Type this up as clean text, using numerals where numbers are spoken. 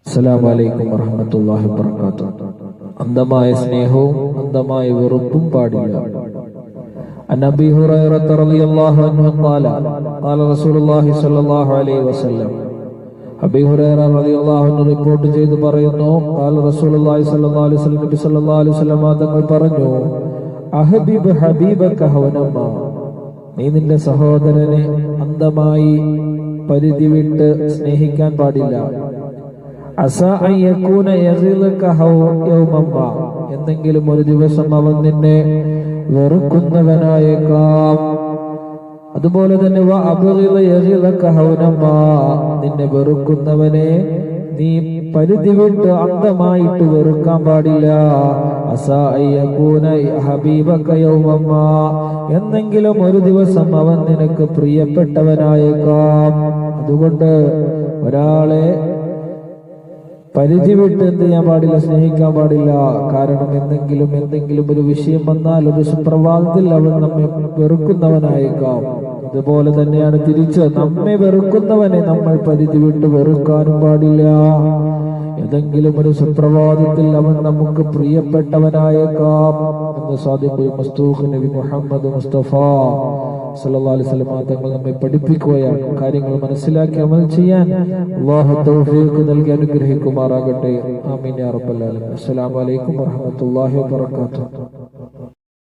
അസ്സലാമു അലൈക്കും വറഹ്മത്തുള്ളാഹി വബറകാതുഹു. അന്ധമായ സ്നേഹവും അന്ധമായ വെറുപ്പും പാടില്ല. അൻ അബീ ഹുറൈറ റളിയല്ലാഹു അൻഹു ഖാല ഖാല റസൂലുള്ളാഹി സ്വല്ലല്ലാഹു അലൈഹി വസല്ലം. അബീ ഹുറൈറ റളിയല്ലാഹു അൻഹു റിപ്പോർട്ട് ചെയ്തു പറയുന്നു, ഖാല റസൂലുള്ളാഹി സ്വല്ലല്ലാഹു അലൈഹി വസല്ലം, നബി സ്വല്ലല്ലാഹു അലൈഹി വസല്ലം തങ്ങൾ പറഞ്ഞു, അഹബിബ് ഹബീബക ഹവനമ, നീ നിന്റെ സഹോദരനെ അന്ധമായി പരിധി വിട്ട് സ്നേഹിക്കാൻ പാടില്ല. അസാ അൻ യകൂന യഗിലക യൗമമ്മ, എന്തെങ്കിലും ഒരു ദിവസം അവൻ നിന്നെ വെറുക്കുന്നവനായേക്കാം. അതുപോലെ തന്നെ വ അബ്ഗില യഗിലക ഹൗനമ്മ, നിന്നെ വെറുക്കുന്നവനെ നീ പരിധി വിട്ട് അന്ധമായിട്ട് വെറുക്കാൻ പാടില്ല. അസാ അൻ യകൂന ഹബീബക യൗമമ്മ, എന്നെങ്കിലും ഒരു ദിവസം അവൻ നിനക്ക് പ്രിയപ്പെട്ടവനായേക്കാം. അതുകൊണ്ട് ഒരാളെ പരിധി വിട്ട് എന്ത് ചെയ്യാൻ പാടില്ല, സ്നേഹിക്കാൻ പാടില്ല. കാരണം എന്തെങ്കിലും ഒരു വിഷയം വന്നാൽ ഒരു സുപ്രഭാതത്തിൽ അവൻ നമ്മെ വെറുക്കുന്നവനായേക്കാം. അതുപോലെ തന്നെയാണ് തിരിച്ച് നമ്മെ വെറുക്കുന്നവനെ നമ്മൾ പരിധി വിട്ട് വെറുക്കാനും പാടില്ല. ഏതെങ്കിലും ഒരു സുപ്രഭാതത്തിൽ അവൻ നമുക്ക് പ്രിയപ്പെട്ടവനായേക്കാം എന്ന് സാദിഖുൽ മസ്തൂഖ് നബി മുഹമ്മദ് മുസ്തഫ സല്ലല്ലാഹു അലൈഹി വസല്ലം തങ്ങൾ നമ്മെ പഠിപ്പിക്കുകയാണ്. കാര്യങ്ങൾ മനസ്സിലാക്കി അമൽ ചെയ്യാൻ അല്ലാഹു തൗഫീഖ് നൽകി അനുഗ്രഹിക്കുമാറാകട്ടെ. ആമീൻ യാ റബ്ബൽ ആലമീൻ. അസ്സലാമു അലൈക്കും വറഹ്മത്തുള്ളാഹി വബറകാതുഹു.